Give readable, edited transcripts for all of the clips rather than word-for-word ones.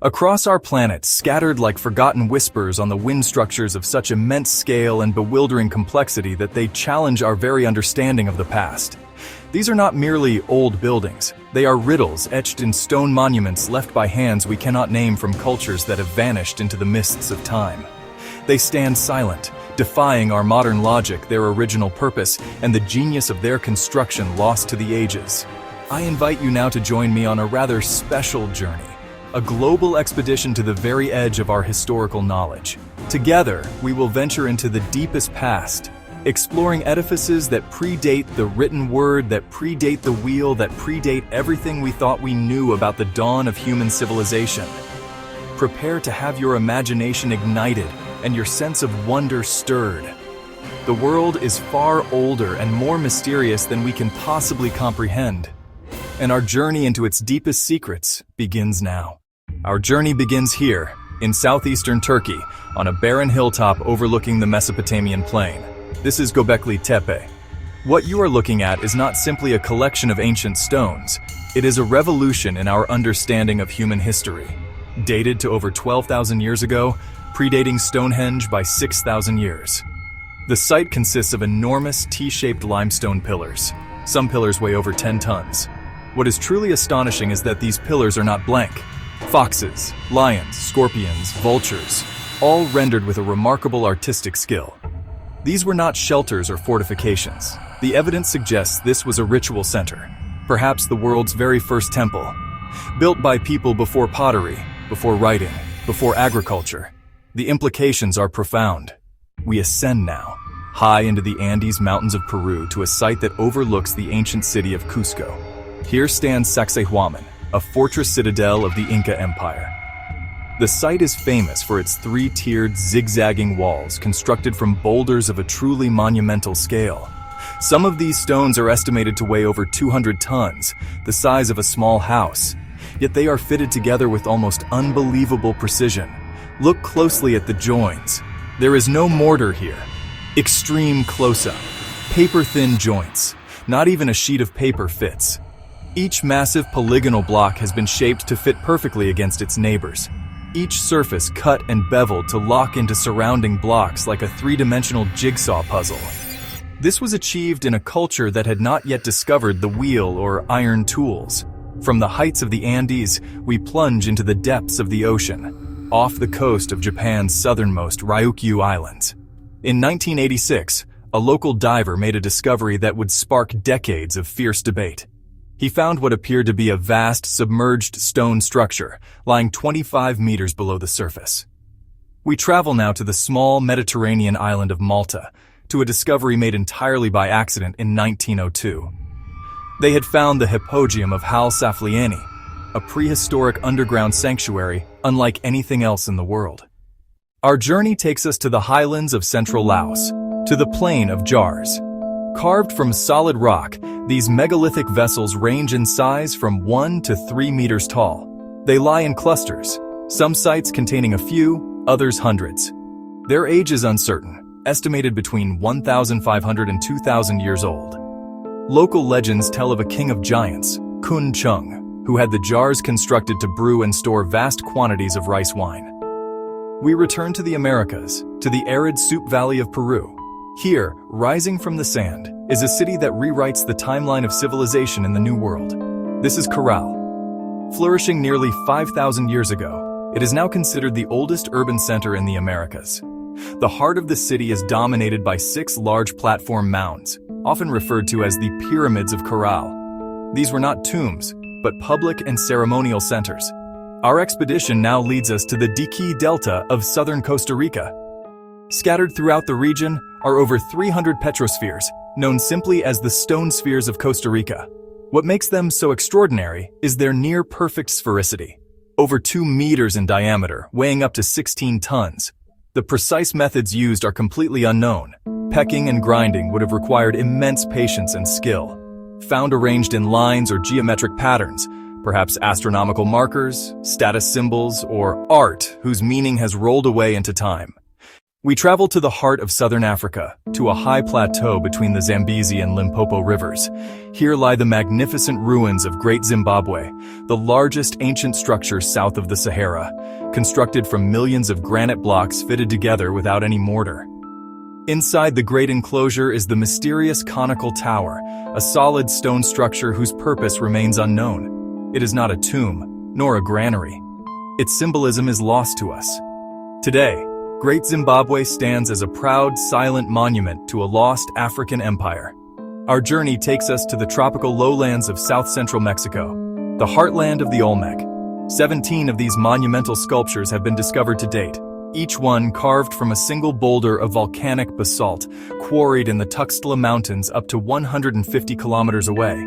Across our planet, scattered like forgotten whispers on the wind structures of such immense scale and bewildering complexity that they challenge our very understanding of the past. These are not merely old buildings. They are riddles etched in stone monuments left by hands we cannot name from cultures that have vanished into the mists of time. They stand silent, defying our modern logic, their original purpose, and the genius of their construction lost to the ages. I invite you now to join me on a rather special journey, a global expedition to the very edge of our historical knowledge. Together, we will venture into the deepest past, exploring edifices that predate the written word, that predate the wheel, that predate everything we thought we knew about the dawn of human civilization. Prepare to have your imagination ignited and your sense of wonder stirred. The world is far older and more mysterious than we can possibly comprehend, and our journey into its deepest secrets begins now. Our journey begins here, in southeastern Turkey, on a barren hilltop overlooking the Mesopotamian plain. This is Göbekli Tepe. What you are looking at is not simply a collection of ancient stones. It is a revolution in our understanding of human history. Dated to over 12,000 years ago, predating Stonehenge by 6,000 years. The site consists of enormous T-shaped limestone pillars. Some pillars weigh over 10 tons. What is truly astonishing is that these pillars are not blank. Foxes, lions, scorpions, vultures, all rendered with a remarkable artistic skill. These were not shelters or fortifications. The evidence suggests this was a ritual center, perhaps the world's very first temple, built by people before pottery, before writing, before agriculture. The implications are profound. We ascend now, high into the Andes Mountains of Peru, to a site that overlooks the ancient city of Cusco. Here stands Sacsayhuamán, a fortress citadel of the Inca Empire. The site is famous for its three-tiered, zigzagging walls constructed from boulders of a truly monumental scale. Some of these stones are estimated to weigh over 200 tons, the size of a small house, yet they are fitted together with almost unbelievable precision. Look closely at the joins. There is no mortar here. Extreme close-up. Paper-thin joints. Not even a sheet of paper fits. Each massive polygonal block has been shaped to fit perfectly against its neighbors. Each surface cut and beveled to lock into surrounding blocks like a three-dimensional jigsaw puzzle. This was achieved in a culture that had not yet discovered the wheel or iron tools. From the heights of the Andes, we plunge into the depths of the ocean, off the coast of Japan's southernmost Ryukyu Islands. In 1986, a local diver made a discovery that would spark decades of fierce debate. He found what appeared to be a vast, submerged stone structure, lying 25 meters below the surface. We travel now to the small Mediterranean island of Malta, to a discovery made entirely by accident in 1902. They had found the Hypogeum of Hal Saflieni, a prehistoric underground sanctuary unlike anything else in the world. Our journey takes us to the highlands of central Laos, to the plain of jars. Carved from solid rock, these megalithic vessels range in size from 1 to 3 meters tall. They lie in clusters, some sites containing a few, others hundreds. Their age is uncertain, estimated between 1,500 and 2,000 years old. Local legends tell of a king of giants, Kun Chung, who had the jars constructed to brew and store vast quantities of rice wine. We return to the Americas, to the arid Soup Valley of Peru. Here, rising from the sand, is a city that rewrites the timeline of civilization in the New World. This is Caral. Flourishing nearly 5,000 years ago, it is now considered the oldest urban center in the Americas. The heart of the city is dominated by 6 large platform mounds, often referred to as the Pyramids of Caral. These were not tombs, but public and ceremonial centers. Our expedition now leads us to the Diqui Delta of southern Costa Rica. Scattered throughout the region are over 300 petrospheres, known simply as the stone spheres of Costa Rica. What makes them so extraordinary is their near-perfect sphericity. Over 2 meters in diameter, weighing up to 16 tons. The precise methods used are completely unknown. Pecking and grinding would have required immense patience and skill. Found arranged in lines or geometric patterns, perhaps astronomical markers, status symbols, or art whose meaning has rolled away into time. We travel to the heart of southern Africa, to a high plateau between the Zambezi and Limpopo rivers. Here lie the magnificent ruins of Great Zimbabwe, the largest ancient structure south of the Sahara, constructed from millions of granite blocks fitted together without any mortar. Inside the great enclosure is the mysterious conical tower, a solid stone structure whose purpose remains unknown. It is not a tomb, nor a granary. Its symbolism is lost to us. Today, Great Zimbabwe stands as a proud, silent monument to a lost African empire. Our journey takes us to the tropical lowlands of south-central Mexico, the heartland of the Olmec. 17 of these monumental sculptures have been discovered to date, each one carved from a single boulder of volcanic basalt, quarried in the Tuxtla Mountains up to 150 kilometers away.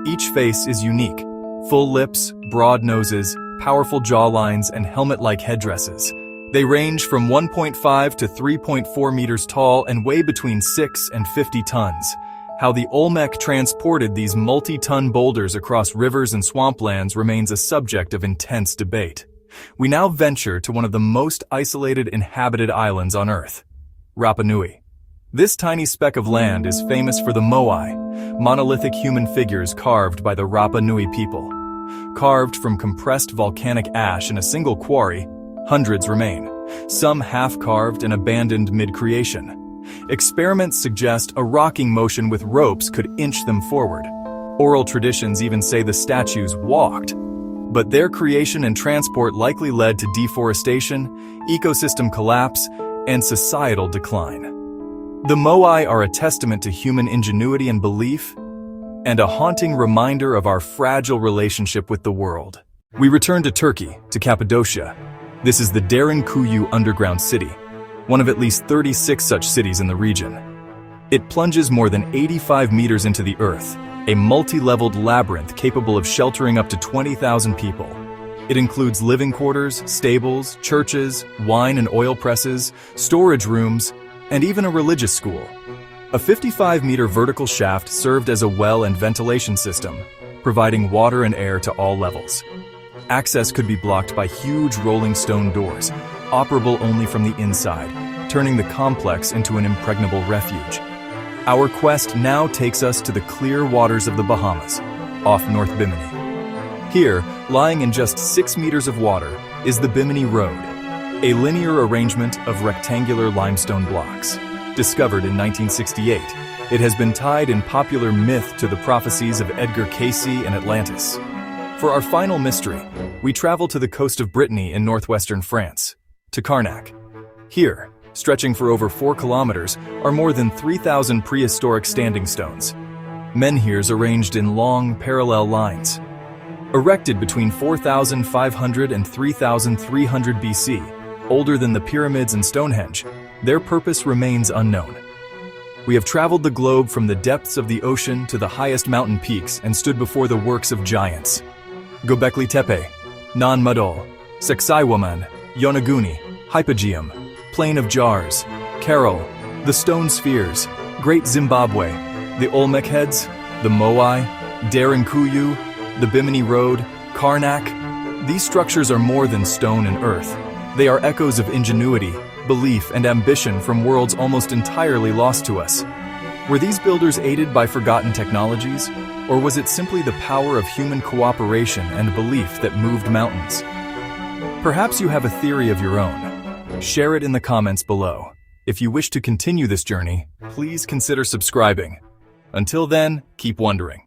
Each face is unique: full lips, broad noses, powerful jawlines, and helmet-like headdresses. They range from 1.5 to 3.4 meters tall and weigh between 6 and 50 tons. How the Olmec transported these multi-ton boulders across rivers and swamplands remains a subject of intense debate. We now venture to one of the most isolated inhabited islands on Earth, Rapa Nui. This tiny speck of land is famous for the Moai, monolithic human figures carved by the Rapa Nui people. Carved from compressed volcanic ash in a single quarry, hundreds remain, some half-carved and abandoned mid-creation. Experiments suggest a rocking motion with ropes could inch them forward. Oral traditions even say the statues walked. But their creation and transport likely led to deforestation, ecosystem collapse, and societal decline. The Moai are a testament to human ingenuity and belief, and a haunting reminder of our fragile relationship with the world. We return to Turkey, to Cappadocia. This is the Derinkuyu underground city, one of at least 36 such cities in the region. It plunges more than 85 meters into the earth, a multi-leveled labyrinth capable of sheltering up to 20,000 people. It includes living quarters, stables, churches, wine and oil presses, storage rooms, and even a religious school. A 55-meter vertical shaft served as a well and ventilation system, providing water and air to all levels. Access could be blocked by huge rolling stone doors, operable only from the inside, turning the complex into an impregnable refuge. Our quest now takes us to the clear waters of the Bahamas, off North Bimini. Here, lying in just 6 meters of water, is the Bimini Road, a linear arrangement of rectangular limestone blocks. Discovered in 1968, it has been tied in popular myth to the prophecies of Edgar Cayce and Atlantis. For our final mystery, we travel to the coast of Brittany in northwestern France, to Carnac. Here, stretching for over 4 kilometers, are more than 3,000 prehistoric standing stones. Menhirs arranged in long, parallel lines. Erected between 4,500 and 3,300 BC, older than the pyramids and Stonehenge, their purpose remains unknown. We have traveled the globe from the depths of the ocean to the highest mountain peaks and stood before the works of giants. Göbekli Tepe, Madol, Sacsayhuamán, Yonaguni, Hypogeum, Plain of Jars, Caral, the Stone Spheres, Great Zimbabwe, the Olmec Heads, the Moai, Derinkuyu, the Bimini Road, Carnac. These structures are more than stone and earth. They are echoes of ingenuity, belief, and ambition from worlds almost entirely lost to us. Were these builders aided by forgotten technologies, or was it simply the power of human cooperation and belief that moved mountains? Perhaps you have a theory of your own. Share it in the comments below. If you wish to continue this journey, please consider subscribing. Until then, keep wondering.